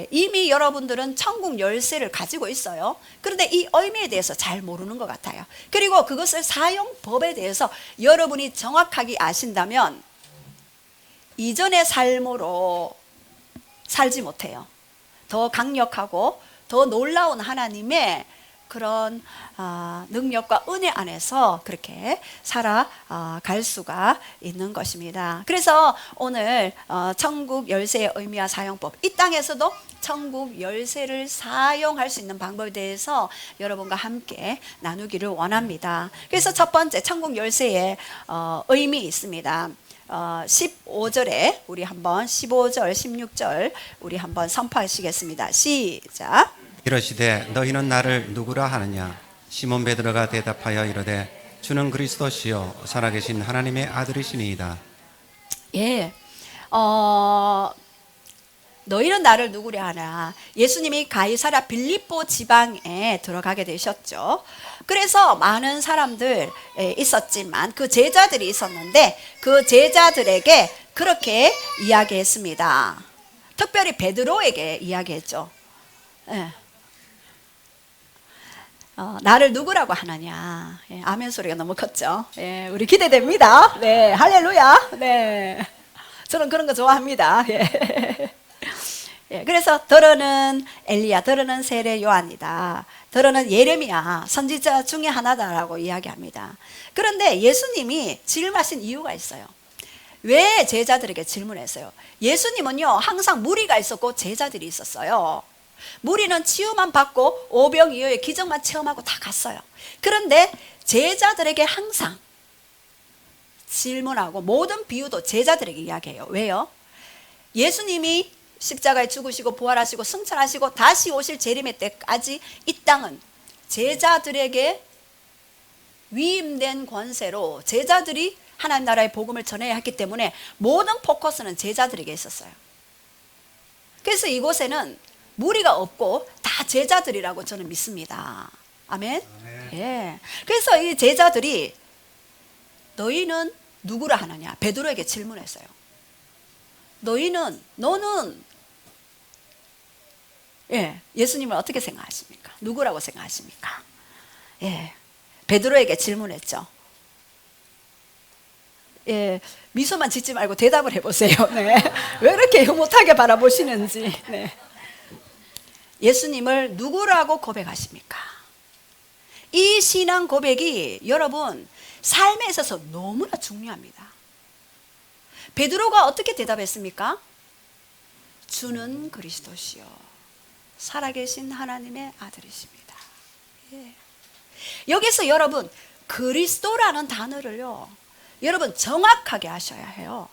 이미 여러분들은 천국 열쇠를 가지고 있어요. 그런데 이 의미에 대해서 잘 모르는 것 같아요. 그리고 그것을 사용법에 대해서 여러분이 정확하게 아신다면 이전의 삶으로 살지 못해요. 더 강력하고 더 놀라운 하나님의 그런 능력과 은혜 안에서 그렇게 살아갈 수가 있는 것입니다. 그래서 오늘 천국 열쇠의 의미와 사용법, 이 땅에서도 천국 열쇠를 사용할 수 있는 방법에 대해서 여러분과 함께 나누기를 원합니다. 그래서 첫 번째 천국 열쇠의 의미 있습니다. 15절에 우리 한번 15절 16절 우리 한번 선포하시겠습니다. 시작. 이러시되 너희는 나를 누구라 하느냐? 시몬 베드로가 대답하여 이르되 주는 그리스도시요 살아계신 하나님의 아들이시니이다. 예, 너희는 나를 누구라 하나? 예수님이 가이사랴 빌립보 지방에 들어가게 되셨죠. 그래서 많은 사람들 있었지만 그 제자들이 있었는데 그 제자들에게 그렇게 이야기했습니다. 특별히 베드로에게 이야기했죠. 예. 나를 누구라고 하느냐? 예, 아멘 소리가 너무 컸죠. 예, 우리 기대됩니다. 네, 할렐루야. 네, 저는 그런 거 좋아합니다. 예. 예, 그래서 더러는 엘리야, 더러는 세례 요한이다, 더러는 예레미야, 선지자 중에 하나다라고 이야기합니다. 그런데 예수님이 질문하신 이유가 있어요. 왜 제자들에게 질문했어요? 예수님은요 항상 무리가 있었고 제자들이 있었어요. 무리는 치유만 받고 오병이어의 기적만 체험하고 다 갔어요. 그런데 제자들에게 항상 질문하고 모든 비유도 제자들에게 이야기해요. 왜요? 예수님이 십자가에 죽으시고 부활하시고 승천하시고 다시 오실 재림의 때까지 이 땅은 제자들에게 위임된 권세로 제자들이 하나님 나라의 복음을 전해야 했기 때문에 모든 포커스는 제자들에게 있었어요. 그래서 이곳에는 무리가 없고 다 제자들이라고 저는 믿습니다. 아멘. 예. 그래서 이 제자들이 너희는 누구라 하느냐? 베드로에게 질문했어요. 너는 예수님을 어떻게 생각하십니까? 누구라고 생각하십니까? 예. 베드로에게 질문했죠. 예. 미소만 짓지 말고 대답을 해보세요. 네. 왜 이렇게 못하게 바라보시는지. 네. 예수님을 누구라고 고백하십니까? 이 신앙 고백이 여러분 삶에 있어서 너무나 중요합니다. 베드로가 어떻게 대답했습니까? 주는 그리스도시요 살아계신 하나님의 아들이십니다. 예. 여기서 여러분 그리스도라는 단어를요 여러분 정확하게 하셔야 해요.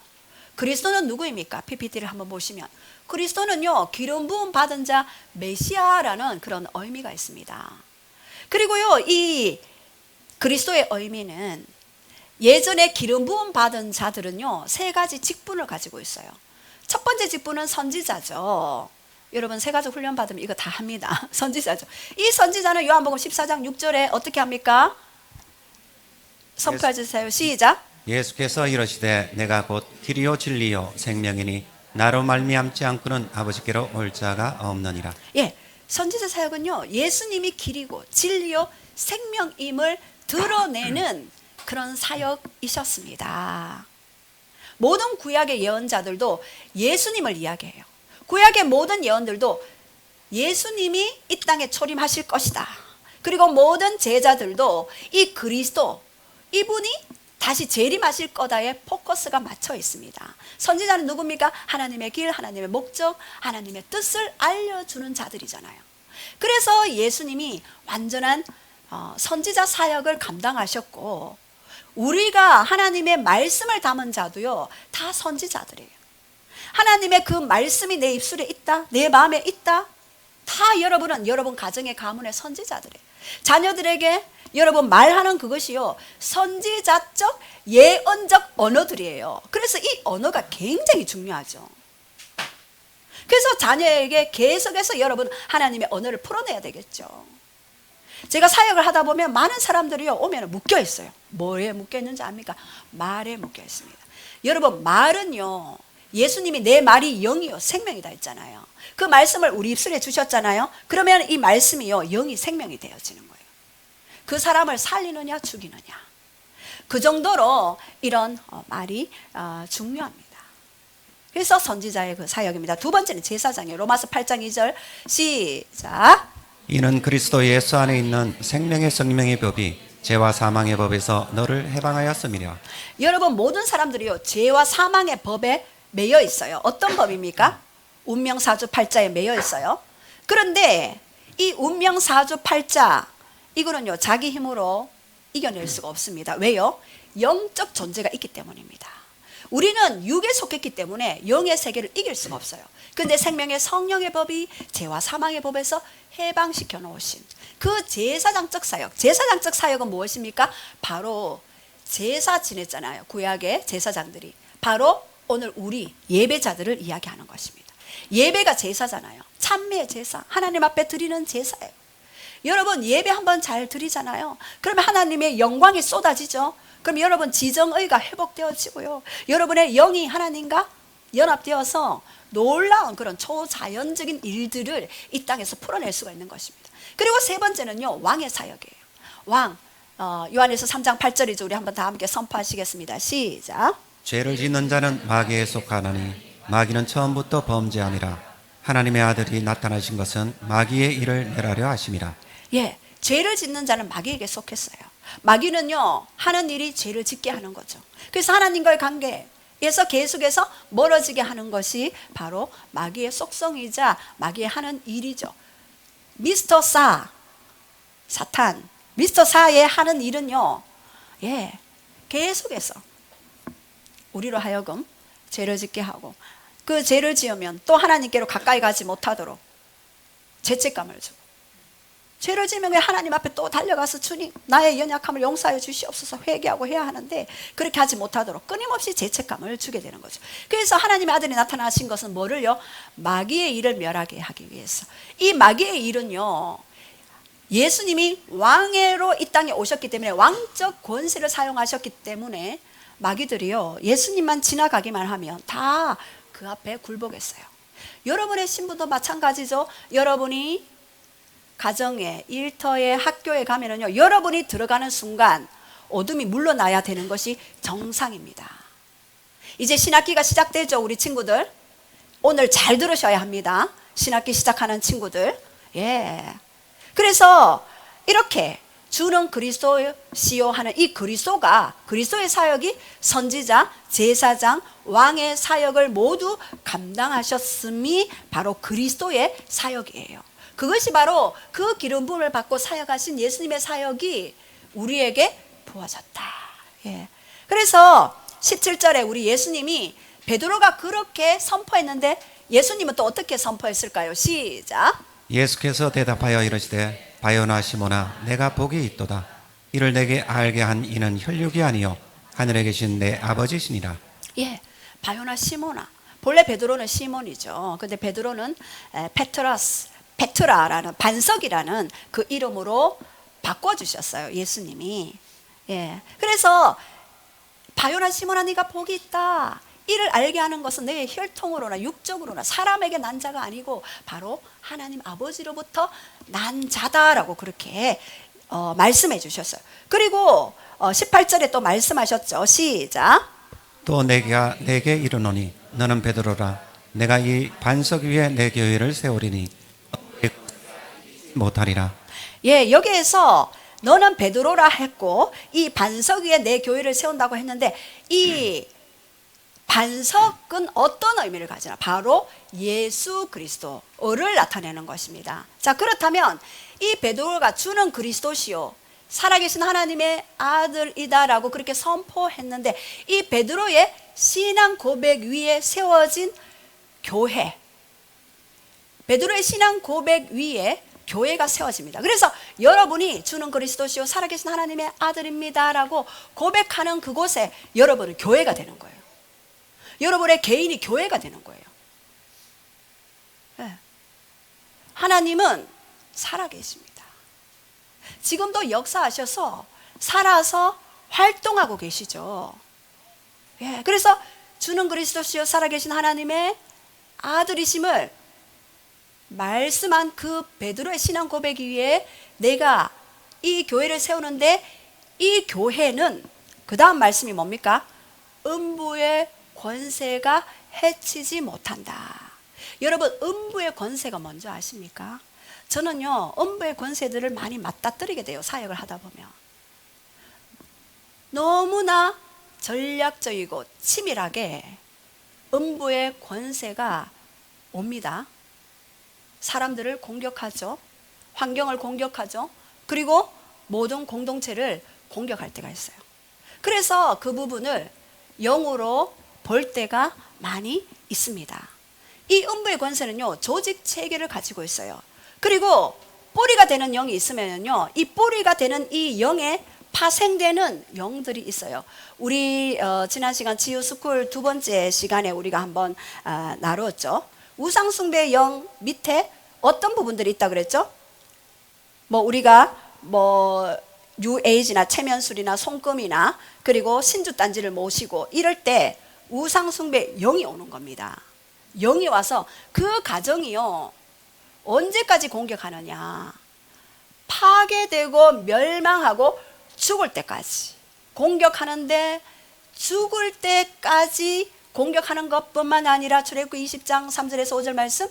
그리스도는 누구입니까? PPT를 한번 보시면 그리스도는요 기름 부음 받은 자 메시아라는 그런 의미가 있습니다. 그리고요 이 그리스도의 의미는 예전에 기름 부음 받은 자들은요 세 가지 직분을 가지고 있어요. 첫 번째 직분은 선지자죠. 여러분 세 가지 훈련 받으면 이거 다 합니다. 선지자죠. 이 선지자는 요한복음 14장 6절에 어떻게 합니까? 선포해 주세요. 시작. 예수께서 이러시되 내가 곧 길이요 진리요 생명이니 나로 말미암지 않고는 아버지께로 올 자가 없느니라. 예, 선지자 사역은요 예수님이 길이고 진리요 생명임을 드러내는 그런 사역이셨습니다. 모든 구약의 예언자들도 예수님을 이야기해요. 구약의 모든 예언들도 예수님이 이 땅에 초림하실 것이다. 그리고 모든 제자들도 이 그리스도 이분이 다시 재림하실 거다에 포커스가 맞춰 있습니다. 선지자는 누굽니까? 하나님의 길, 하나님의 목적, 하나님의 뜻을 알려주는 자들이잖아요. 그래서 예수님이 완전한 선지자 사역을 감당하셨고 우리가 하나님의 말씀을 담은 자도요 다 선지자들이에요. 하나님의 그 말씀이 내 입술에 있다, 내 마음에 있다. 다 여러분은 여러분 가정의 가문의 선지자들이에요. 자녀들에게 여러분 말하는 그것이요 선지자적 예언적 언어들이에요. 그래서 이 언어가 굉장히 중요하죠. 그래서 자녀에게 계속해서 여러분 하나님의 언어를 풀어내야 되겠죠. 제가 사역을 하다 보면 많은 사람들이요 오면 묶여 있어요. 뭐에 묶여 있는지 압니까? 말에 묶여 있습니다. 여러분 말은요 예수님이 내 말이 영이요 생명이다 했잖아요. 그 말씀을 우리 입술에 주셨잖아요. 그러면 이 말씀이요 영이 생명이 되어지는 거예요. 그 사람을 살리느냐 죽이느냐. 그 정도로 이런 말이 중요합니다. 그래서 선지자의 그 사역입니다. 두 번째는 제사장이에요. 로마서 8장 2절 시작. 이는 그리스도 예수 안에 있는 생명의 성령의 법이 죄와 사망의 법에서 너를 해방하였음이라. 여러분 모든 사람들이요 죄와 사망의 법에 매여 있어요. 어떤 법입니까? 운명사주팔자에 매여 있어요. 그런데 이 운명사주팔자 이거는요 자기 힘으로 이겨낼 수가 없습니다. 왜요? 영적 존재가 있기 때문입니다. 우리는 육에 속했기 때문에 영의 세계를 이길 수가 없어요. 그런데 생명의 성령의 법이 죄와 사망의 법에서 해방시켜 놓으신 그 제사장적 사역. 제사장적 사역은 무엇입니까? 바로 제사 지냈잖아요. 구약의 제사장들이. 바로 오늘 우리 예배자들을 이야기하는 것입니다. 예배가 제사잖아요. 찬미의 제사. 하나님 앞에 드리는 제사예요. 여러분 예배 한번 잘 드리잖아요. 그러면 하나님의 영광이 쏟아지죠. 그럼 여러분 지정의가 회복되어지고요. 여러분의 영이 하나님과 연합되어서 놀라운 그런 초자연적인 일들을 이 땅에서 풀어낼 수가 있는 것입니다. 그리고 세 번째는요 왕의 사역이에요. 왕 요한일서 3장 8절이죠. 우리 한번 다 함께 선포하시겠습니다. 시작. 죄를 짓는 자는 마귀에 속하나니 마귀는 처음부터 범죄함이라. 하나님의 아들이 나타나신 것은 마귀의 일을 멸하려 하심이라. 예, 죄를 짓는 자는 마귀에게 속했어요. 마귀는요 하는 일이 죄를 짓게 하는 거죠. 그래서 하나님과의 관계에서 계속해서 멀어지게 하는 것이 바로 마귀의 속성이자 마귀의 하는 일이죠. 미스터 사탄 미스터 사의 하는 일은요 예 계속해서 우리로 하여금 죄를 짓게 하고 그 죄를 지으면 또 하나님께로 가까이 가지 못하도록 죄책감을 주고 죄를 지으면 하나님 앞에 또 달려가서 주님 나의 연약함을 용서하여 주시옵소서 회개하고 해야 하는데 그렇게 하지 못하도록 끊임없이 죄책감을 주게 되는 거죠. 그래서 하나님의 아들이 나타나신 것은 뭐를요? 마귀의 일을 멸하게 하기 위해서. 이 마귀의 일은요 예수님이 왕으로 이 땅에 오셨기 때문에 왕적 권세를 사용하셨기 때문에 마귀들이요 예수님만 지나가기만 하면 다 그 앞에 굴복했어요. 여러분의 신분도 마찬가지죠. 여러분이 가정에 일터에 학교에 가면은요 여러분이 들어가는 순간 어둠이 물러나야 되는 것이 정상입니다. 이제 신학기가 시작되죠. 우리 친구들 오늘 잘 들으셔야 합니다. 신학기 시작하는 친구들. 예. 그래서 이렇게 주는 그리스도시요 하는 이 그리스도가 그리스도의 사역이 선지자, 제사장, 왕의 사역을 모두 감당하셨음이 바로 그리스도의 사역이에요. 그것이 바로 그 기름 부음을 받고 사역하신 예수님의 사역이 우리에게 부어졌다. 예. 그래서 17절에 우리 예수님이 베드로가 그렇게 선포했는데 예수님은 또 어떻게 선포했을까요? 시작. 예수께서 대답하여 이르시되 바요나 시모나 내가 복이 있도다. 이를 내게 알게 한 이는 혈육이 아니요 하늘에 계신 내 아버지시니라. 예, 바요나 시모나. 본래 베드로는 시몬이죠. 근데 베드로는 페트라라는 반석이라는 그 이름으로 바꿔주셨어요. 예수님이. 예, 그래서 바요나 시모나 네가 복이 있다. 이를 알게 하는 것은 내 혈통으로나 육적으로나 사람에게 난 자가 아니고 바로 하나님 아버지로부터 난 자다라고 그렇게 말씀해 주셨어요. 그리고 18절에 또 말씀하셨죠. 시작. 또 내게 이르노니 너는 베드로라. 내가 이 반석 위에 내 교회를 세우리니 못하리라. 예, 여기에서 너는 베드로라 했고 이 반석 위에 내 교회를 세운다고 했는데 이 반석은 어떤 의미를 가지나? 바로 예수 그리스도를 나타내는 것입니다. 자, 그렇다면 이 베드로가 주는 그리스도시요 살아계신 하나님의 아들이다라고 그렇게 선포했는데 이 베드로의 신앙 고백 위에 세워진 교회, 베드로의 신앙 고백 위에 교회가 세워집니다. 그래서 여러분이 주는 그리스도시요 살아계신 하나님의 아들입니다라고 고백하는 그곳에 여러분은 교회가 되는 거예요. 여러분의 개인이 교회가 되는 거예요. 네. 하나님은 살아계십니다. 지금도 역사하셔서 살아서 활동하고 계시죠. 예, 그래서 주는 그리스도시요 살아계신 하나님의 아들이심을 말씀한 그 베드로의 신앙 고백 위에 내가 이 교회를 세우는데, 이 교회는 그 다음 말씀이 뭡니까? 음부의 권세가 해치지 못한다. 여러분, 음부의 권세가 뭔지 아십니까? 저는요, 음부의 권세들을 많이 맞닥뜨리게 돼요, 사역을 하다 보면. 너무나 전략적이고 치밀하게 음부의 권세가 옵니다. 사람들을 공격하죠. 환경을 공격하죠. 그리고 모든 공동체를 공격할 때가 있어요. 그래서 그 부분을 영으로 볼 때가 많이 있습니다. 이 음부의 권세는요, 조직 체계를 가지고 있어요. 그리고 뿌리가 되는 영이 있으면요, 이 뿌리가 되는 이 영에 파생되는 영들이 있어요. 우리 지난 시간 치유스쿨 두 번째 시간에 우리가 한번 나눴죠. 우상숭배 영 밑에 어떤 부분들이 있다 그랬죠? 우리가 뉴에이지나 체면술이나 손금이나 그리고 신주단지를 모시고 이럴 때 우상숭배 영이 오는 겁니다. 영이 와서 그 가정이요, 언제까지 공격하느냐? 파괴되고 멸망하고 죽을 때까지 공격하는데, 죽을 때까지 공격하는 것뿐만 아니라 출애굽기 20장 3절에서 5절 말씀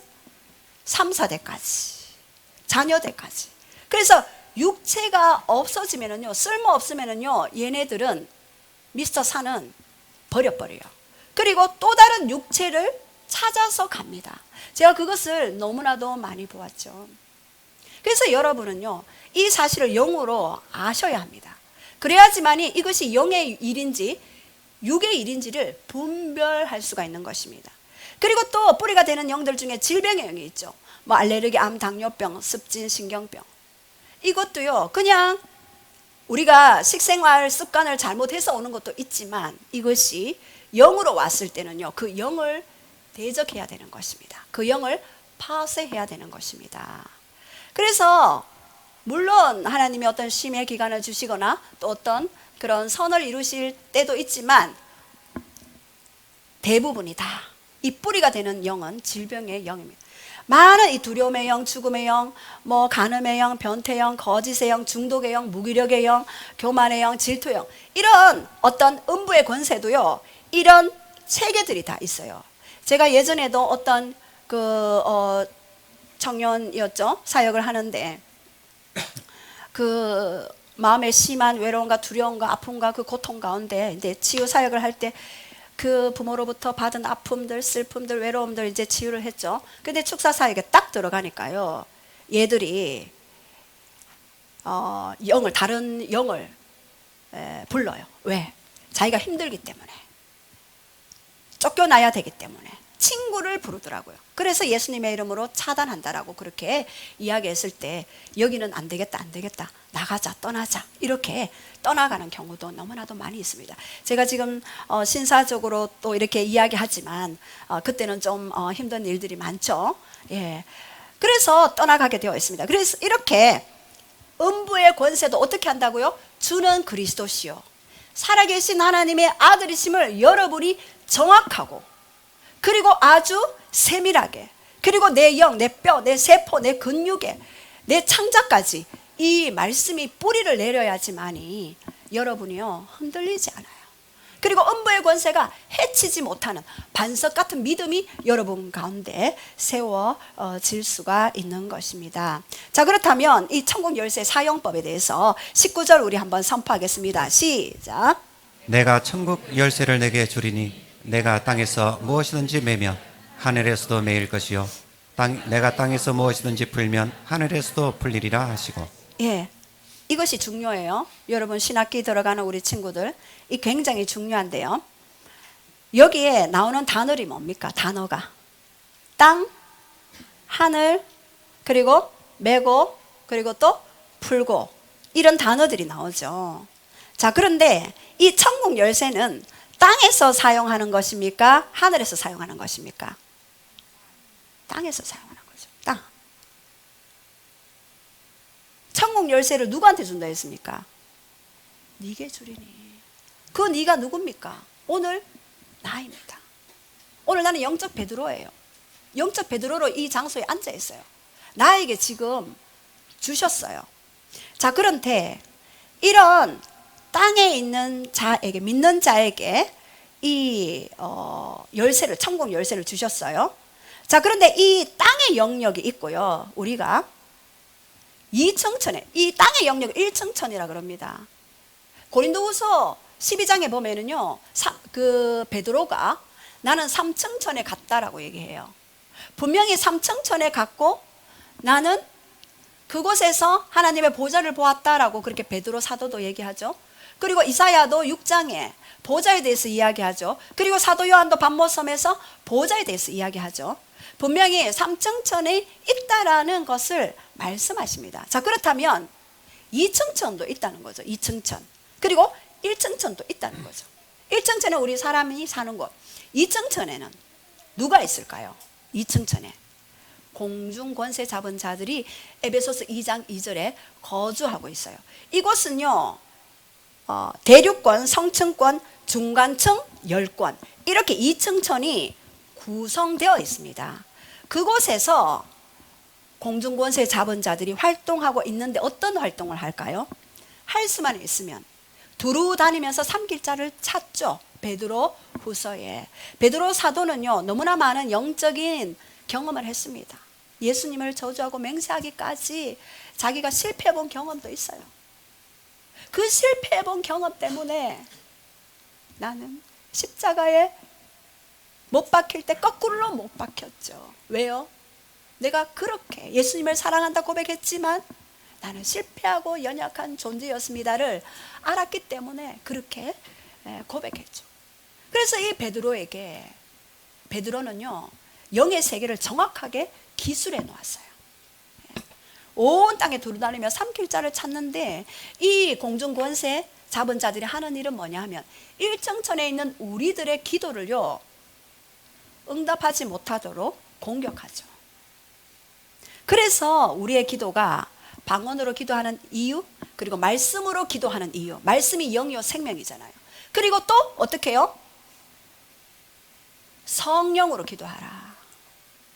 3, 4대까지, 자녀대까지. 그래서 육체가 없어지면은요, 쓸모 없으면은요, 얘네들은 미스터 산은 버려버려요. 그리고 또 다른 육체를 찾아서 갑니다. 제가 그것을 너무나도 많이 보았죠. 그래서 여러분은요, 이 사실을 영으로 아셔야 합니다. 그래야지만이 이것이 영의 일인지 육의 일인지를 분별할 수가 있는 것입니다. 그리고 또 뿌리가 되는 영들 중에 질병의 영이 있죠. 알레르기, 암, 당뇨병, 습진, 신경병. 이것도요, 그냥 우리가 식생활 습관을 잘못해서 오는 것도 있지만, 이것이 영으로 왔을 때는요, 그 영을 대적해야 되는 것입니다. 그 영을 파쇄해야 되는 것입니다. 그래서 물론 하나님이 어떤 쉼의 기간을 주시거나 또 어떤 그런 선을 이루실 때도 있지만, 대부분이 다 이 뿌리가 되는 영은 질병의 영입니다. 많은 이 두려움의 영, 죽음의 영, 간음의 영, 변태의 영, 거짓의 영, 중독의 영, 무기력의 영, 교만의 영, 질투의 영, 이런 어떤 음부의 권세도요, 이런 체계들이 다 있어요. 제가 예전에도 어떤 청년이었죠. 사역을 하는데 그 마음에 심한 외로움과 두려움과 아픔과 그 고통 가운데 이제 치유 사역을 할 때 그 부모로부터 받은 아픔들, 슬픔들, 외로움들 이제 치유를 했죠. 근데 축사 사역에 딱 들어가니까요, 얘들이 다른 영을 불러요. 왜? 자기가 힘들기 때문에, 쫓겨나야 되기 때문에 친구를 부르더라고요. 그래서 예수님의 이름으로 차단한다라고 그렇게 이야기했을 때, 여기는 안 되겠다, 나가자, 떠나자, 이렇게 떠나가는 경우도 너무나도 많이 있습니다. 제가 지금 신사적으로 또 이렇게 이야기하지만 그때는 좀 힘든 일들이 많죠. 예. 그래서 떠나가게 되어 있습니다. 그래서 이렇게 음부의 권세도 어떻게 한다고요? 주는 그리스도시요 살아계신 하나님의 아들이심을 여러분이 정확하고, 그리고 아주 세밀하게, 그리고 내 영, 내 뼈, 내 세포, 내 근육에, 내 창자까지 이 말씀이 뿌리를 내려야지만이 여러분이요, 흔들리지 않아요. 그리고 음부의 권세가 해치지 못하는 반석 같은 믿음이 여러분 가운데 세워질 수가 있는 것입니다. 자, 그렇다면 이 천국 열쇠 사용법에 대해서 19절 우리 한번 선포하겠습니다. 시작. 내가 천국 열쇠를 내게 주리니 내가 땅에서 무엇이든지 매면 하늘에서도 매일 것이요 내가 땅에서 무엇이든지 풀면 하늘에서도 풀리리라 하시고. 예, 이것이 중요해요. 여러분 신학기 들어가는 우리 친구들, 이 굉장히 중요한데요. 여기에 나오는 단어들이 뭡니까? 단어가 땅, 하늘, 그리고 매고, 그리고 또 풀고, 이런 단어들이 나오죠. 자, 그런데 이 천국 열쇠는 땅에서 사용하는 것입니까? 하늘에서 사용하는 것입니까? 땅에서 사용하는 거죠. 땅. 천국 열쇠를 누구한테 준다 했습니까? 네게 주리니. 그 네가 누굽니까? 오늘 나입니다. 오늘 나는 영적 베드로예요. 영적 베드로로 이 장소에 앉아 있어요. 나에게 지금 주셨어요. 자, 그런데 이런 땅에 있는 자에게, 믿는 자에게 이 열쇠를, 천국 열쇠를 주셨어요. 자, 그런데 이 땅의 영역이 있고요. 우리가 2층천에, 이 땅의 영역 1층천이라 그럽니다. 고린도후서 12장에 보면은요, 그 베드로가 나는 3층천에 갔다라고 얘기해요. 분명히 3층천에 갔고 나는 그곳에서 하나님의 보좌를 보았다라고 그렇게 베드로 사도도 얘기하죠. 그리고 이사야도 6장에 보좌에 대해서 이야기하죠. 그리고 사도 요한도 반모섬에서 보좌에 대해서 이야기하죠. 분명히 3층천에 있다라는 것을 말씀하십니다. 자, 그렇다면 2층천도 있다는 거죠. 2층천. 그리고 1층천도 있다는 거죠. 1층천은 우리 사람이 사는 곳. 2층천에는 누가 있을까요? 2층천에 공중 권세 잡은 자들이 에베소서 2장 2절에 거주하고 있어요. 이곳은요, 대륙권, 성층권, 중간층, 열권, 이렇게 2층천이 구성되어 있습니다. 그곳에서 공중 권세 잡은 자들이 활동하고 있는데 어떤 활동을 할까요? 할 수만 있으면 두루 다니면서 삼길자를 찾죠. 베드로 후서에. 베드로 사도는요, 너무나 많은 영적인 경험을 했습니다. 예수님을 저주하고 맹세하기까지 자기가 실패해본 경험도 있어요. 그 실패해본 경험 때문에 나는 십자가에 못 박힐 때 거꾸로 못 박혔죠. 왜요? 내가 그렇게 예수님을 사랑한다 고백했지만 나는 실패하고 연약한 존재였습니다를 알았기 때문에 그렇게 고백했죠. 그래서 이 베드로는요, 영의 세계를 정확하게 기술해 놓았어요. 온 땅에 두루다니며 삼킬자를 찾는데 이 공중 권세 잡은 자들이 하는 일은 뭐냐 하면 1층천에 있는 우리들의 기도를요, 응답하지 못하도록 공격하죠. 그래서 우리의 기도가 방언으로 기도하는 이유, 그리고 말씀으로 기도하는 이유. 말씀이 영이요 생명이잖아요. 그리고 또 어떻게 해요? 성령으로 기도하라.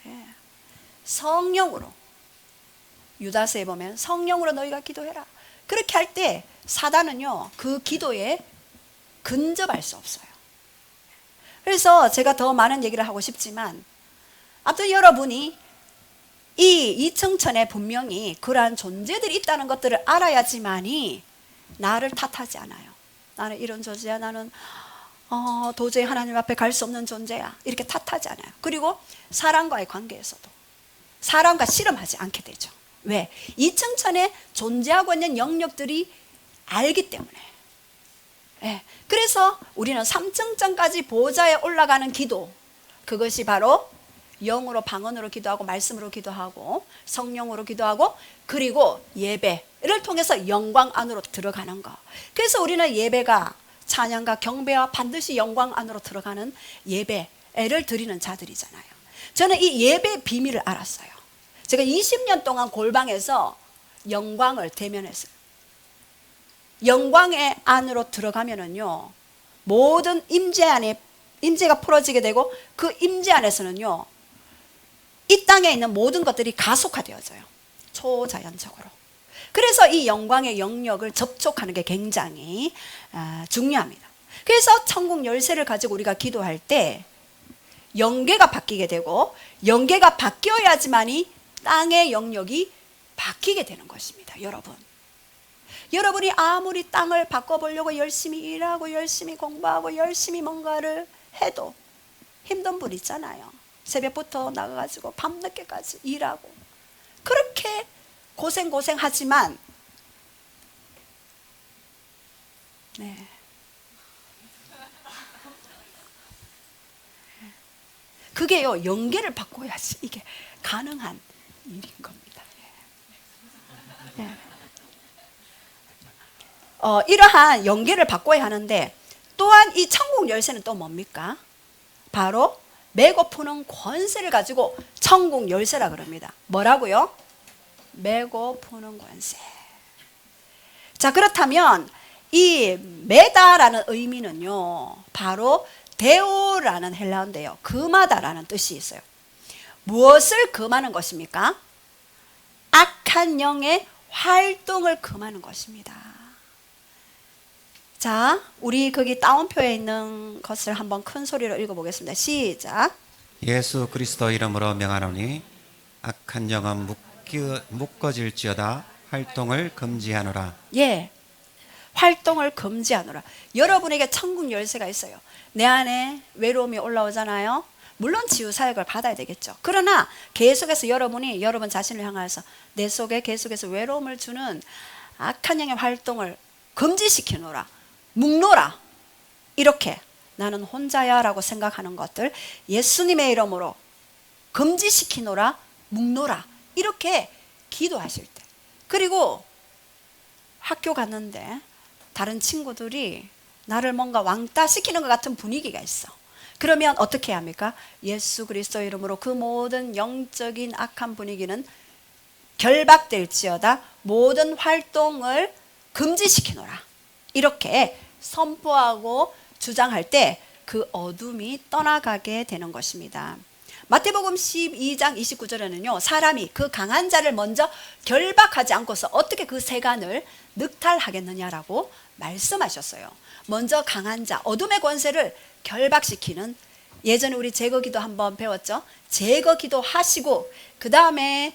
예. 성령으로. 유다서에 보면 성령으로 너희가 기도해라. 그렇게 할 때 사단은요, 그 기도에 근접할 수 없어요. 그래서 제가 더 많은 얘기를 하고 싶지만, 아무튼 여러분이 이 2층천에 분명히 그러한 존재들이 있다는 것들을 알아야지만이 나를 탓하지 않아요. 나는 이런 존재야. 나는 도저히 하나님 앞에 갈 수 없는 존재야. 이렇게 탓하지 않아요. 그리고 사람과의 관계에서도 사람과 씨름하지 않게 되죠. 왜? 2층천에 존재하고 있는 영역들이 알기 때문에. 예. 그래서 우리는 3층천까지 보좌에 올라가는 기도, 그것이 바로 영으로, 방언으로 기도하고 말씀으로 기도하고 성령으로 기도하고 그리고 예배를 통해서 영광 안으로 들어가는 거. 그래서 우리는 예배가 찬양과 경배와 반드시 영광 안으로 들어가는 예배를 드리는 자들이잖아요. 저는 이 예배의 비밀을 알았어요. 제가 20년 동안 골방에서 영광을 대면했어요. 영광의 안으로 들어가면은요, 모든 임재 안에 임재가 풀어지게 되고 그 임재 안에서는요, 이 땅에 있는 모든 것들이 가속화되어져요. 초자연적으로. 그래서 이 영광의 영역을 접촉하는 게 굉장히 중요합니다. 그래서 천국 열쇠를 가지고 우리가 기도할 때 영계가 바뀌게 되고, 영계가 바뀌어야지만이 땅의 영역이 바뀌게 되는 것입니다. 여러분이 아무리 땅을 바꿔보려고 열심히 일하고 열심히 공부하고 열심히 뭔가를 해도 힘든 분 있잖아요. 새벽부터 나가가지고 밤늦게까지 일하고 그렇게 고생하지만 네. 그게요, 영계를 바꿔야지 이게 가능한 일인 겁니다. 네. 이러한 영계를 바꿔야 하는데, 또한 이 천국 열쇠는 또 뭡니까? 바로 메고 푸는 권세를 가지고 천국 열쇠라 그럽니다. 뭐라고요? 메고 푸는 권세. 자, 그렇다면 이 메다라는 의미는요, 바로 데오라는 헬라어인데요. 금하다라는 뜻이 있어요. 무엇을 금하는 것입니까? 악한 영의 활동을 금하는 것입니다. 자, 우리 거기 따옴표에 있는 것을 한번 큰 소리로 읽어보겠습니다. 시작. 예수 그리스도 이름으로 명하노니 악한 영은 묶어질지어다 활동을 금지하노라. 예, 활동을 금지하노라. 여러분에게 천국 열쇠가 있어요. 내 안에 외로움이 올라오잖아요. 물론 치유 사역을 받아야 되겠죠. 그러나 계속해서 여러분이 여러분 자신을 향해서 내 속에 계속해서 외로움을 주는 악한 영의 활동을 금지시키노라, 묶노라. 이렇게 나는 혼자야 라고 생각하는 것들 예수님의 이름으로 금지시키노라, 묶노라. 이렇게 기도하실 때, 그리고 학교 갔는데 다른 친구들이 나를 뭔가 왕따 시키는 것 같은 분위기가 있어. 그러면 어떻게 해야 합니까? 예수 그리스도 이름으로 그 모든 영적인 악한 분위기는 결박될지어다 모든 활동을 금지시키노라. 이렇게 선포하고 주장할 때 그 어둠이 떠나가게 되는 것입니다. 마태복음 12장 29절에는요, 사람이 그 강한 자를 먼저 결박하지 않고서 어떻게 그 세간을 늑탈하겠느냐라고 말씀하셨어요. 먼저 강한 자, 어둠의 권세를 결박시키는, 예전에 우리 제거기도 한번 배웠죠. 제거기도 하시고 그 다음에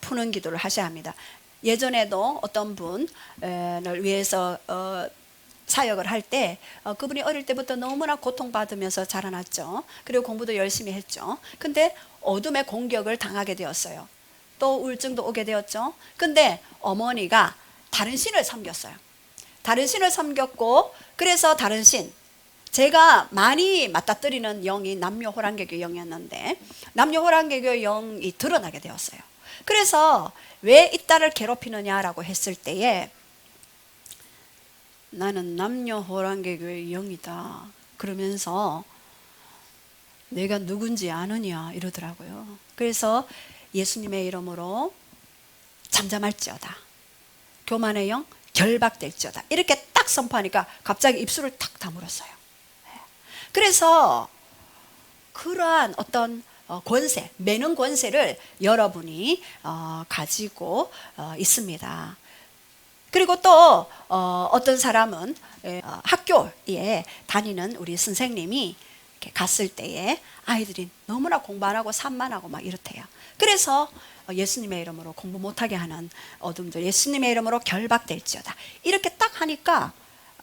푸는 기도를 하셔야 합니다. 예전에도 어떤 분을 위해서 사역을 할 때 그분이 어릴 때부터 너무나 고통받으면서 자라났죠. 그리고 공부도 열심히 했죠. 근데 어둠의 공격을 당하게 되었어요. 또 우울증도 오게 되었죠. 근데 어머니가 다른 신을 섬겼어요. 다른 신을 섬겼고, 그래서 다른 신, 제가 많이 맞닥뜨리는 영이 남녀호랑개교 영이었는데 남녀호랑개교 영이 드러나게 되었어요. 그래서 왜 이 딸을 괴롭히느냐라고 했을 때에 나는 남녀호랑개교의 영이다 그러면서 내가 누군지 아느냐 이러더라고요. 그래서 예수님의 이름으로 잠잠할지어다, 교만의 영 결박될지어다, 이렇게 딱 선포하니까 갑자기 입술을 탁 다물었어요. 그래서 그러한 어떤 권세, 매는 권세를 여러분이 가지고 있습니다. 그리고 또 어떤 사람은 학교에 다니는 우리 선생님이 이렇게 갔을 때에 아이들이 너무나 공부 안 하고 산만하고 막 이렇대요. 그래서 예수님의 이름으로 공부 못하게 하는 어둠들 예수님의 이름으로 결박될지어다, 이렇게 딱 하니까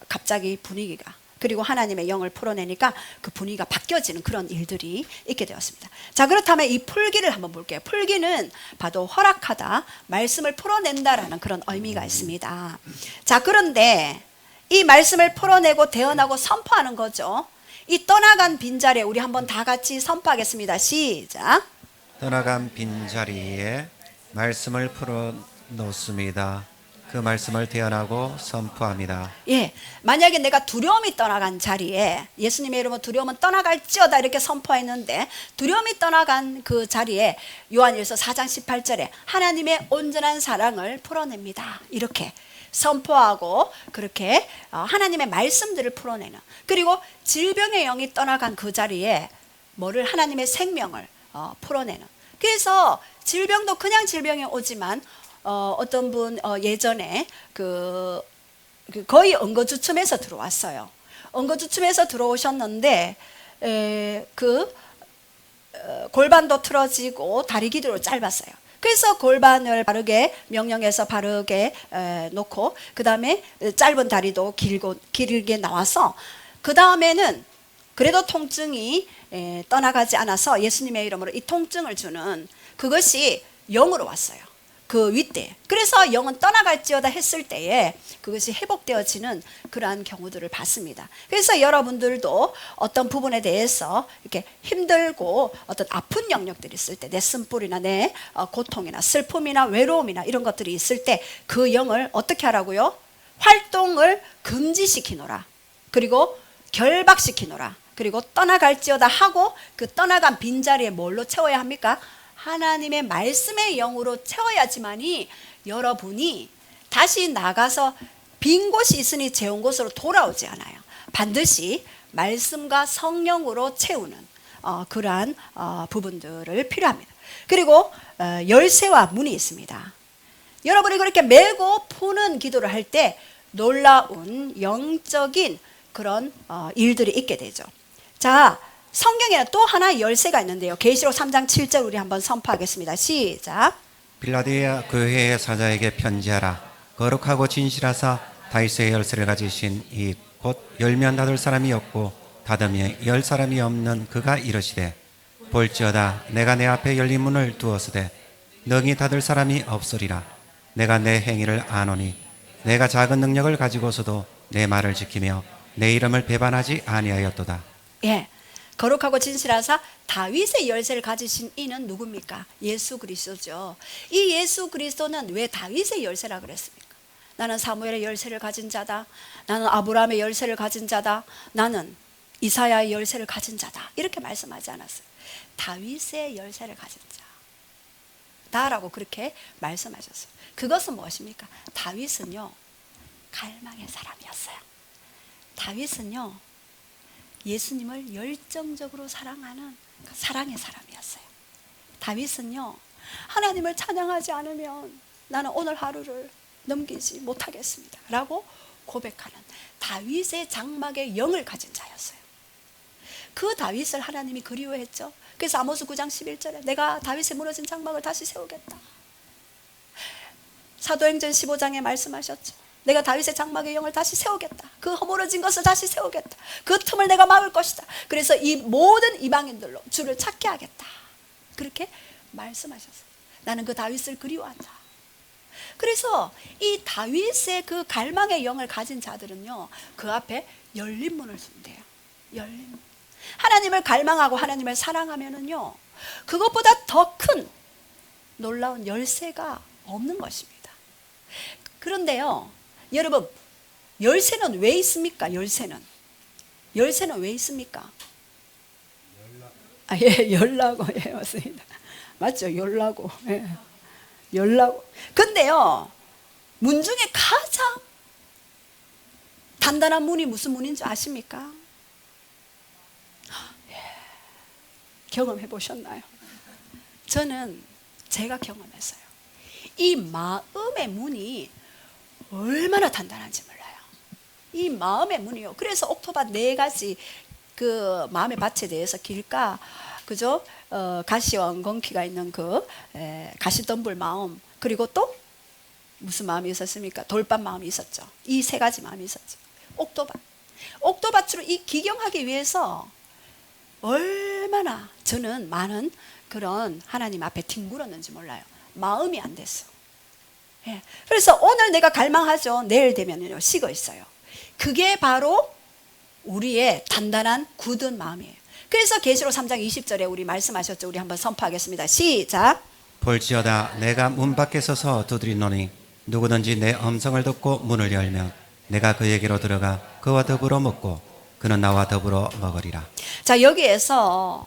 갑자기 분위기가, 그리고 하나님의 영을 풀어내니까 그 분위기가 바뀌어지는 그런 일들이 있게 되었습니다. 자, 그렇다면 이 풀기를 한번 볼게요. 풀기는 봐도 허락하다, 말씀을 풀어낸다라는 그런 의미가 있습니다. 자, 그런데 이 말씀을 풀어내고 대언하고 선포하는 거죠. 이 떠나간 빈자리에 우리 한번 다 같이 선포하겠습니다. 시작. 떠나간 빈자리에 말씀을 풀어놓습니다. 그 말씀을 대언하고 선포합니다. 예, 만약에 내가 두려움이 떠나간 자리에, 예수님의 이름으로 두려움은 떠나갈지어다 이렇게 선포했는데, 두려움이 떠나간 그 자리에 요한일서 4장 18절에 하나님의 온전한 사랑을 풀어냅니다 이렇게 선포하고, 그렇게 하나님의 말씀들을 풀어내는, 그리고 질병의 영이 떠나간 그 자리에 뭐를, 하나님의 생명을 풀어내는. 그래서 질병도 그냥 질병이 오지만 어떤 분 예전에 거의 응거주춤에서 들어왔어요. 응거주춤에서 들어오셨는데 골반도 틀어지고 다리 길이도 짧았어요. 그래서 골반을 바르게 명령해서 바르게 놓고, 그 다음에 짧은 다리도 길게 나와서, 그 다음에는 그래도 통증이 떠나가지 않아서 예수님의 이름으로 이 통증을 주는 그것이 영으로 왔어요. 그 윗대. 그래서 영은 떠나갈지어다 했을 때에 그것이 회복되어지는 그러한 경우들을 봤습니다. 그래서 여러분들도 어떤 부분에 대해서 이렇게 힘들고 어떤 아픈 영역들이 있을 때, 내 쓴뿌리나 내 고통이나 슬픔이나 외로움이나 이런 것들이 있을 때 그 영을 어떻게 하라고요? 활동을 금지시키노라, 그리고 결박시키노라, 그리고 떠나갈지어다 하고, 그 떠나간 빈자리에 뭘로 채워야 합니까? 하나님의 말씀의 영으로 채워야지만이 여러분이 다시 나가서 빈 곳이 있으니 재운 곳으로 돌아오지 않아요. 반드시 말씀과 성령으로 채우는 그러한 부분들을 필요합니다. 그리고 열쇠와 문이 있습니다. 여러분이 그렇게 메고 푸는 기도를 할 때 놀라운 영적인 그런 일들이 있게 되죠. 자, 성경에는 또 하나의 열쇠가 있는데요. 계시록 3장 7절 우리 한번 선포하겠습니다. 시작. 빌라델피아 교회의 사자에게 편지하라. 거룩하고 진실하사 다윗의 열쇠를 가지신 이 곧 열면 닫을 사람이 없고 닫으면 열 사람이 없는 그가 이르시되 볼지어다 내가 내 앞에 열린 문을 두었으되 능히 닫을 사람이 없으리라. 내가 내 행위를 아노니 내가 작은 능력을 가지고서도 내 말을 지키며 내 이름을 배반하지 아니하였도다. 예, 거룩하고 진실하사 다윗의 열쇠를 가지신 이는 누굽니까? 예수 그리스도죠. 이 예수 그리스도는 왜 다윗의 열쇠라 그랬습니까? 나는 사무엘의 열쇠를 가진 자다. 나는 아브라함의 열쇠를 가진 자다. 나는 이사야의 열쇠를 가진 자다. 이렇게 말씀하지 않았어요. 다윗의 열쇠를 가진 자다라고 그렇게 말씀하셨어요. 그것은 무엇입니까? 다윗은요, 갈망의 사람이었어요. 다윗은요, 예수님을 열정적으로 사랑하는 사랑의 사람이었어요. 다윗은요, 하나님을 찬양하지 않으면 나는 오늘 하루를 넘기지 못하겠습니다 라고 고백하는 다윗의 장막의 영을 가진 자였어요. 그 다윗을 하나님이 그리워했죠. 그래서 아모스 9장 11절에 내가 다윗의 무너진 장막을 다시 세우겠다. 사도행전 15장에 말씀하셨죠. 내가 다윗의 장막의 영을 다시 세우겠다. 그 허물어진 것을 다시 세우겠다. 그 틈을 내가 막을 것이다. 그래서 이 모든 이방인들로 주를 찾게 하겠다. 그렇게 말씀하셨어요. 나는 그 다윗을 그리워한다. 그래서 이 다윗의 그 갈망의 영을 가진 자들은요, 그 앞에 열린 문을 준대요. 열린 문. 하나님을 갈망하고 하나님을 사랑하면은요, 그것보다 더 큰 놀라운 열쇠가 없는 것입니다. 그런데요, 여러분, 열쇠는 왜 있습니까? 열쇠는 왜 있습니까? 예, 열라고. 예, 맞습니다. 맞죠? 열라고. 예. 열라고. 근데요, 문 중에 가장 단단한 문이 무슨 문인 줄 아십니까? 예. 경험해 보셨나요? 저는 제가 경험했어요. 이 마음의 문이 얼마나 단단한지 몰라요. 이 마음의 문이요. 그래서 옥토바 4가지 그 마음의 밭에 대해서 길가, 그죠? 가시와 엉겅퀴가 있는 그 가시덤불 마음, 그리고 또 무슨 마음이 있었습니까? 돌밭 마음이 있었죠. 이 3가지 마음이 있었죠. 옥토밭으로 이 기경하기 위해서 얼마나 저는 많은 그런 하나님 앞에 뒹굴었는지 몰라요. 마음이 안 됐어. 예. 그래서 오늘 내가 갈망하죠. 내일 되면요 식어 있어요. 그게 바로 우리의 단단한 굳은 마음이에요. 그래서 계시록 3장 20절에 우리 말씀하셨죠. 우리 한번 선포하겠습니다. 시작. 볼지어다 내가 문 밖에 서서 두드리노니 누구든지 내 음성을 듣고 문을 열면 내가 그에게로 들어가 그와 더불어 먹고 그는 나와 더불어 먹으리라. 자, 여기에서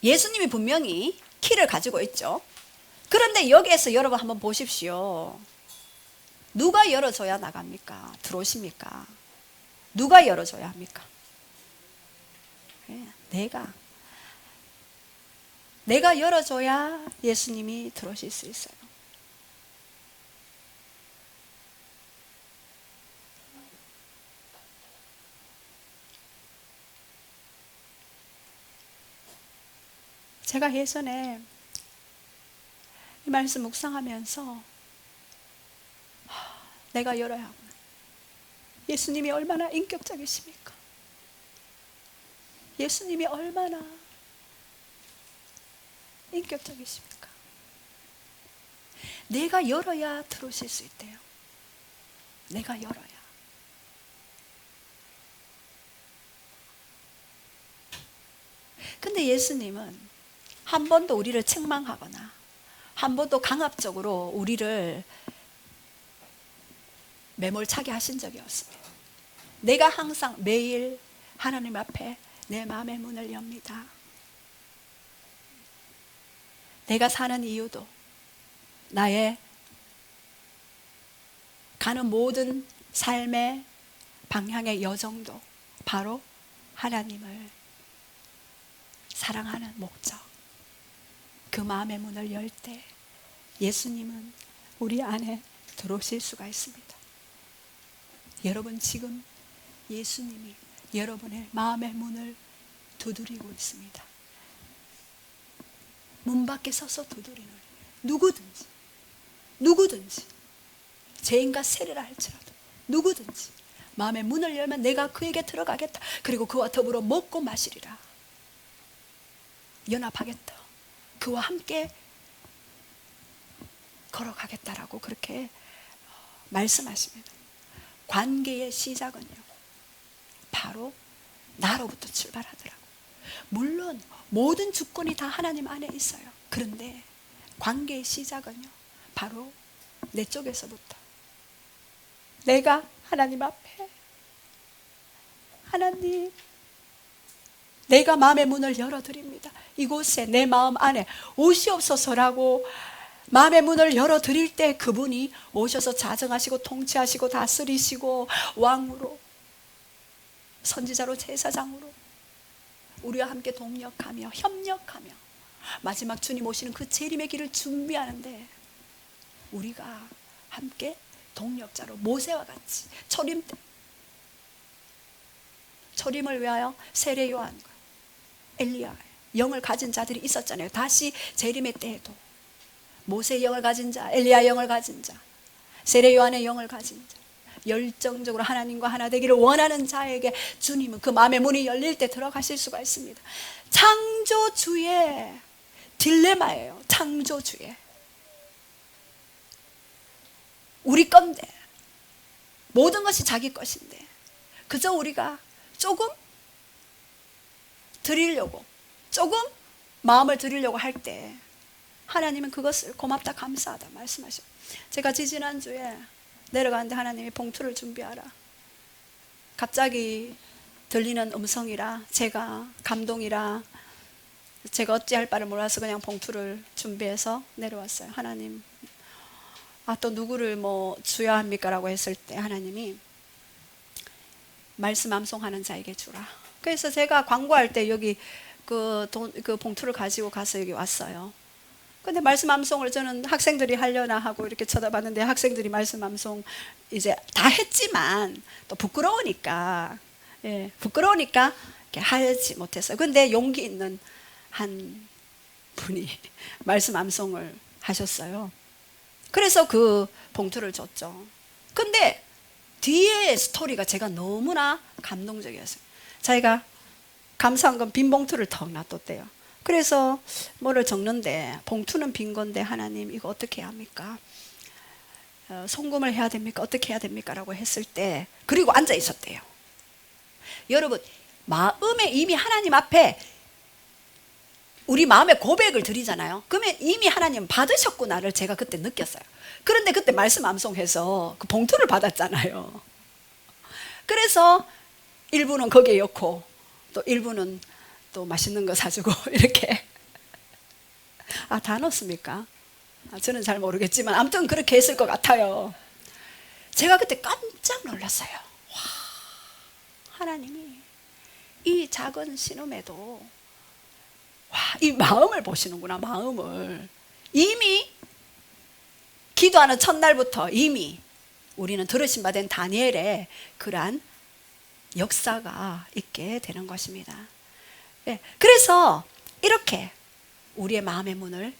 예수님이 분명히 키를 가지고 있죠. 그런데 여기에서 여러분 한번 보십시오. 누가 열어줘야 나갑니까? 들어오십니까? 누가 열어줘야 합니까? 내가 열어줘야 예수님이 들어오실 수 있어요. 제가 예전에 이 말씀 묵상하면서 내가 열어야 하구나. 예수님이 얼마나 인격적이십니까? 예수님이 얼마나 인격적이십니까? 내가 열어야 들어오실 수 있대요. 내가 열어야. 근데 예수님은 한 번도 우리를 책망하거나 한 번도 강압적으로 우리를 매몰차게 하신 적이 없습니다. 내가 항상 매일 하나님 앞에 내 마음의 문을 엽니다. 내가 사는 이유도 나의 가는 모든 삶의 방향의 여정도 바로 하나님을 사랑하는 목적. 그 마음의 문을 열 때 예수님은 우리 안에 들어오실 수가 있습니다. 여러분, 지금 예수님이 여러분의 마음의 문을 두드리고 있습니다. 문 밖에 서서 두드리는 누구든지 죄인과 세리라 할지라도 누구든지 마음의 문을 열면 내가 그에게 들어가겠다. 그리고 그와 더불어 먹고 마시리라. 연합하겠다. 그와 함께 걸어가겠다라고 그렇게 말씀하십니다. 관계의 시작은요, 바로 나로부터 출발하더라고요. 물론 모든 주권이 다 하나님 안에 있어요. 그런데 관계의 시작은요, 바로 내 쪽에서부터. 내가 하나님 앞에, 하나님, 내가 마음의 문을 열어드립니다. 이곳에 내 마음 안에 오시옵소서라고 마음의 문을 열어드릴 때 그분이 오셔서 자정하시고 통치하시고 다스리시고 왕으로, 선지자로, 제사장으로 우리와 함께 동력하며 협력하며 마지막 주님 오시는 그 재림의 길을 준비하는데 우리가 함께 동력자로 모세와 같이 초림 때, 초림을 위하여 세례 요한과 엘리야 영을 가진 자들이 있었잖아요. 다시 재림의 때에도 모세의 영을 가진 자, 엘리야 영을 가진 자, 세례 요한의 영을 가진 자, 열정적으로 하나님과 하나 되기를 원하는 자에게 주님은 그 마음의 문이 열릴 때 들어가실 수가 있습니다. 창조주의 딜레마예요. 창조주의. 우리 건데, 모든 것이 자기 것인데 그저 우리가 조금 드리려고, 조금 마음을 드리려고 할 때 하나님은 그것을 고맙다 감사하다 말씀하셔. 제가 지지난주에 내려가는데 하나님이 봉투를 준비하라. 갑자기 들리는 음성이라 제가 감동이라 제가 어찌할 바를 몰라서 그냥 봉투를 준비해서 내려왔어요. 하나님, 또 누구를 주야 합니까? 라고 했을 때 하나님이 말씀 암송하는 자에게 주라. 그래서 제가 광고할 때 여기 그 봉투를 가지고 가서 여기 왔어요. 근데 말씀 암송을 저는 학생들이 하려나 하고 이렇게 쳐다봤는데 학생들이 말씀 암송 이제 다 했지만 또 부끄러우니까 이렇게 하지 못했어요. 근데 용기 있는 한 분이 말씀 암송을 하셨어요. 그래서 그 봉투를 줬죠. 근데 뒤에 스토리가 제가 너무나 감동적이었어요. 자기가 감사한 건 빈 봉투를 턱 놔뒀대요. 그래서 뭐를 적는데 봉투는 빈 건데 하나님 이거 어떻게 해야 합니까? 송금을 해야 됩니까? 어떻게 해야 됩니까? 라고 했을 때 그리고 앉아 있었대요. 여러분, 마음에 이미 하나님 앞에 우리 마음의 고백을 드리잖아요. 그러면 이미 하나님 받으셨구나를 제가 그때 느꼈어요. 그런데 그때 말씀 암송해서 그 봉투를 받았잖아요. 그래서 일부는 거기에 넣고 또 일부는 또 맛있는 거 사주고 이렇게. 다 넣었습니까? 저는 잘 모르겠지만 아무튼 그렇게 했을 것 같아요. 제가 그때 깜짝 놀랐어요. 와, 하나님이 이 작은 신음에도 이 마음을 보시는구나. 마음을 이미 기도하는 첫날부터 이미 우리는 들으신 바 된 다니엘의 그러한 역사가 있게 되는 것입니다. 그래서 이렇게 우리의 마음의 문을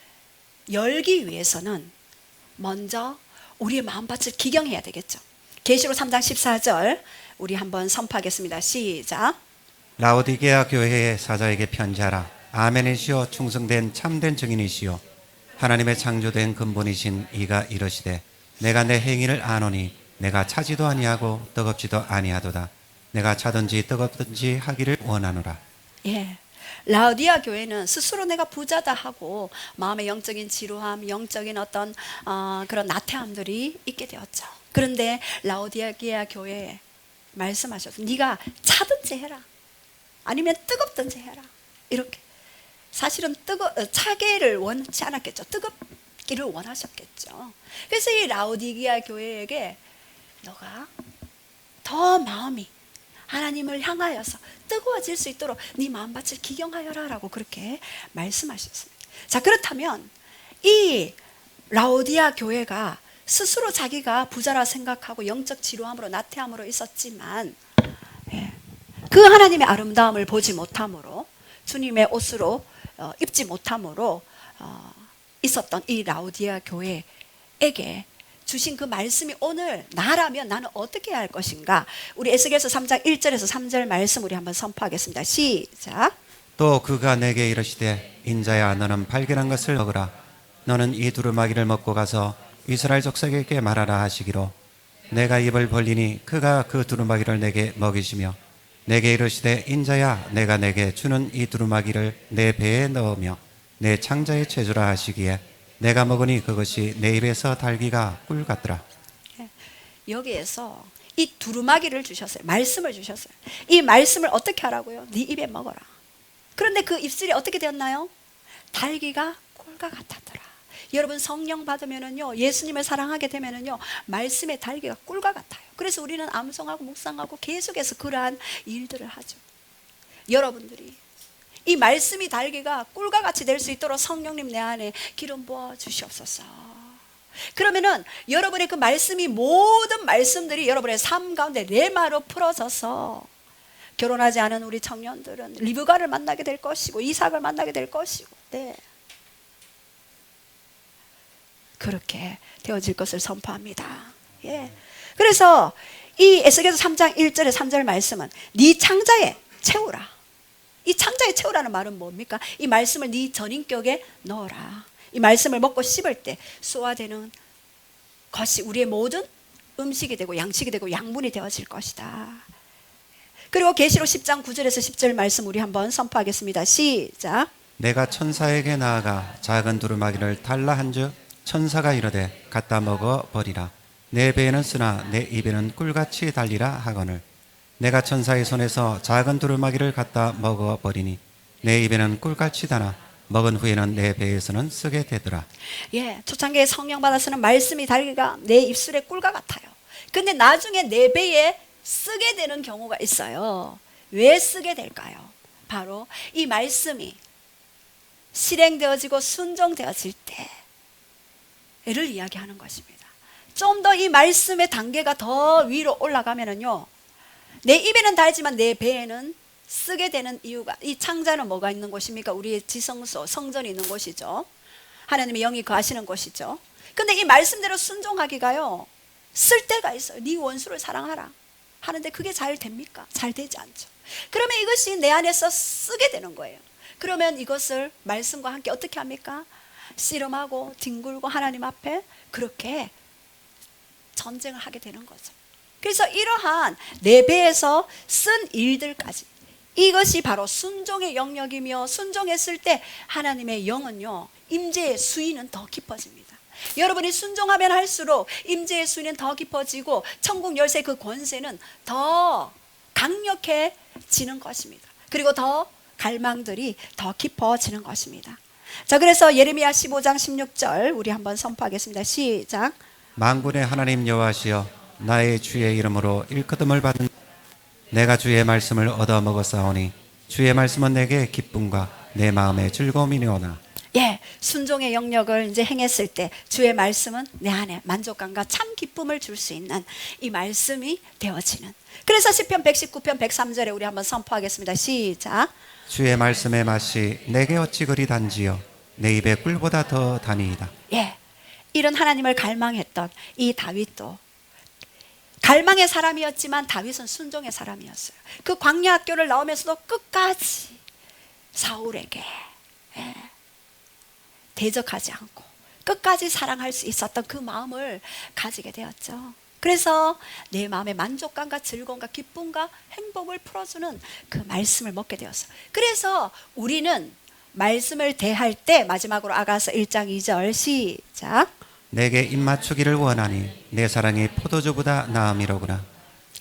열기 위해서는 먼저 우리의 마음밭을 기경해야 되겠죠. 계시록 3장 14절 우리 한번 선포하겠습니다. 시작. 라오디게아 교회의 사자에게 편지하라. 아멘이시오 충성된 참된 증인이시오 하나님의 창조된 근본이신 이가 이르시되 내가 내 행위를 아노니 내가 차지도 아니하고 뜨겁지도 아니하도다. 내가 차든지 뜨겁든지 하기를 원하노라. 라오디아 교회는 스스로 내가 부자다 하고 마음의 영적인 지루함, 영적인 어떤 그런 나태함들이 있게 되었죠. 그런데 라오디아 교회에 말씀하셔서 네가 차든지 해라, 아니면 뜨겁든지 해라. 이렇게 사실은 차게를 원치 않았겠죠. 뜨겁기를 원하셨겠죠. 그래서 이 라오디게아 교회에게 너가 더 마음이 하나님을 향하여서 뜨거워질 수 있도록 네 마음밭을 기경하여라 라고 그렇게 말씀하셨습니다. 자, 그렇다면 이 라오디아 교회가 스스로 자기가 부자라 생각하고 영적 지루함으로 나태함으로 있었지만 그 하나님의 아름다움을 보지 못함으로 주님의 옷으로 입지 못함으로 있었던 이 라오디아 교회에게 주신 그 말씀이 오늘 나라면 나는 어떻게 해야 할 것인가? 우리 에스겔서 3장 1절에서 3절 말씀 우리 한번 선포하겠습니다. 시작. 또 그가 내게 이르시되 인자야 너는 발견한 것을 먹으라. 너는 이 두루마기를 먹고 가서 이스라엘 족속에게 말하라 하시기로 내가 입을 벌리니 그가 그 두루마기를 내게 먹이시며 내게 이르시되 인자야 내가 내게 주는 이 두루마기를 내 배에 넣으며 내 창자에 채주라 하시기에 내가 먹으니 그것이 내 입에서 달기가 꿀 같더라. 여기에서 이 두루마기를 주셨어요. 말씀을 주셨어요. 이 말씀을 어떻게 하라고요? 네 입에 먹어라. 그런데 그 입술이 어떻게 되었나요? 달기가 꿀과 같았더라. 여러분 성령 받으면은요, 예수님을 사랑하게 되면은요, 말씀의 달기가 꿀과 같아요. 그래서 우리는 암송하고 묵상하고 계속해서 그러한 일들을 하죠. 여러분들이 이 말씀이 달기가 꿀과 같이 될 수 있도록 성령님 내 안에 기름 부어 주시옵소서. 그러면은 여러분의 그 말씀이 모든 말씀들이 여러분의 삶 가운데 레마로 풀어져서 결혼하지 않은 우리 청년들은 리브가를 만나게 될 것이고 이삭을 만나게 될 것이고, 네, 그렇게 되어질 것을 선포합니다. 예. 그래서 이 에스겔서 3장 1절에 3절 말씀은 네 창자에 채우라. 이 창자에 채우라는 말은 뭡니까? 이 말씀을 네 전인격에 넣어라. 이 말씀을 먹고 씹을 때 소화되는 것이 우리의 모든 음식이 되고 양식이 되고 양분이 되어질 것이다. 그리고 계시록 10장 9절에서 10절 말씀 우리 한번 선포하겠습니다. 시작. 내가 천사에게 나아가 작은 두루마기를 달라 한즉 천사가 이르되 갖다 먹어 버리라. 내 배에는 쓰나 내 입에는 꿀같이 달리라 하거늘 내가 천사의 손에서 작은 두루마기를 갖다 먹어 버리니 내 입에는 꿀같이 달아 먹은 후에는 내 배에서는 쓰게 되더라. 예, 초창기에 성령 받아서는 말씀이 달기가 내 입술에 꿀과 같아요. 근데 나중에 내 배에 쓰게 되는 경우가 있어요. 왜 쓰게 될까요? 바로 이 말씀이 실행되어지고 순종되어질 때를 이야기하는 것입니다. 좀 더 이 말씀의 단계가 더 위로 올라가면은요, 내 입에는 달지만 내 배에는 쓰게 되는 이유가, 이 창자는 뭐가 있는 곳입니까? 우리의 지성소, 성전이 있는 곳이죠. 하나님의 영이 거하시는 곳이죠. 근데 이 말씀대로 순종하기가요, 쓸 때가 있어요. 네 원수를 사랑하라 하는데 그게 잘 됩니까? 잘 되지 않죠. 그러면 이것이 내 안에서 쓰게 되는 거예요. 그러면 이것을 말씀과 함께 어떻게 합니까? 씨름하고 뒹굴고 하나님 앞에 그렇게 전쟁을 하게 되는 거죠. 그래서 이러한 내 배에서 쓴 일들까지, 이것이 바로 순종의 영역이며, 순종했을 때 하나님의 영은요, 임재의 수위는 더 깊어집니다. 여러분이 순종하면 할수록 임재의 수위는 더 깊어지고 천국 열쇠 그 권세는 더 강력해지는 것입니다. 그리고 더 갈망들이 더 깊어지는 것입니다. 자, 그래서 예레미야 15장 16절 우리 한번 선포하겠습니다. 시작. 만군의 하나님 여호와시여 나의 주의 이름으로 일거듬을 받은 내가 주의 말씀을 얻어 먹었사오니 주의 말씀은 내게 기쁨과 내 마음의 즐거움이니오나. 예, 순종의 영역을 이제 행했을 때 주의 말씀은 내 안에 만족감과 참 기쁨을 줄 수 있는 이 말씀이 되어지는. 그래서 시편 119편 103절에 우리 한번 선포하겠습니다. 시작. 주의 말씀의 맛이 내게 어찌 그리 단지요 내 입에 꿀보다 더 다니이다. 예, 이런 하나님을 갈망했던 이 다윗도 갈망의 사람이었지만 다윗은 순종의 사람이었어요. 그 광야 학교를 나오면서도 끝까지 사울에게 대적하지 않고 끝까지 사랑할 수 있었던 그 마음을 가지게 되었죠. 그래서 내 마음의 만족감과 즐거움과 기쁨과 행복을 풀어주는 그 말씀을 먹게 되었어요. 그래서 우리는 말씀을 대할 때 마지막으로 아가서 1장 2절 시작. 내게 입맞추기를 원하니 내 사랑이 포도주보다 나음이로구나.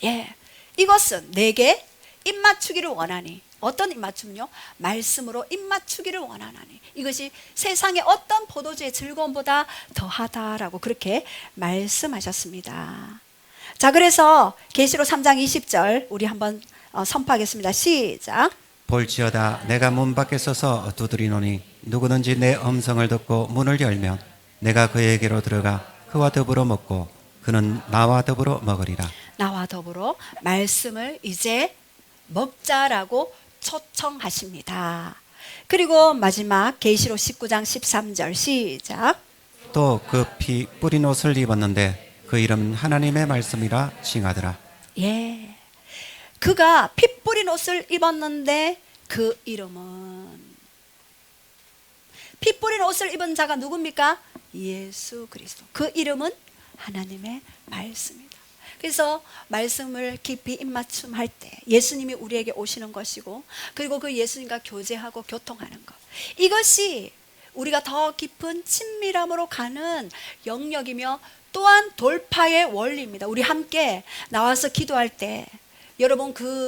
예, 이것은 내게 입맞추기를 원하니, 어떤 입맞춤요? 말씀으로 입맞추기를 원하나니 이것이 세상의 어떤 포도주의 즐거움보다 더하다라고 그렇게 말씀하셨습니다. 자, 그래서 계시록 3장 20절 우리 한번 선포하겠습니다. 시작. 볼지어다 내가 문 밖에 서서 두드리노니 누구든지 내 음성을 듣고 문을 열면 내가 그에게로 들어가 그와 더불어 먹고 그는 나와 더불어 먹으리라. 나와 더불어 말씀을 이제 먹자라고 초청하십니다. 그리고 마지막 계시록 19장 13절 시작. 또 그 피 뿌린 옷을 입었는데 그 이름 하나님의 말씀이라 칭하더라. 예. 그가 피 뿌린 옷을 입었는데 그 이름은 피 뿌린 옷을 입은 자가 누굽니까? 예수 그리스도. 그 이름은 하나님의 말씀이다. 그래서 말씀을 깊이 입맞춤할 때 예수님이 우리에게 오시는 것이고 그리고 그 예수님과 교제하고 교통하는 것, 이것이 우리가 더 깊은 친밀함으로 가는 영역이며 또한 돌파의 원리입니다. 우리 함께 나와서 기도할 때 여러분 그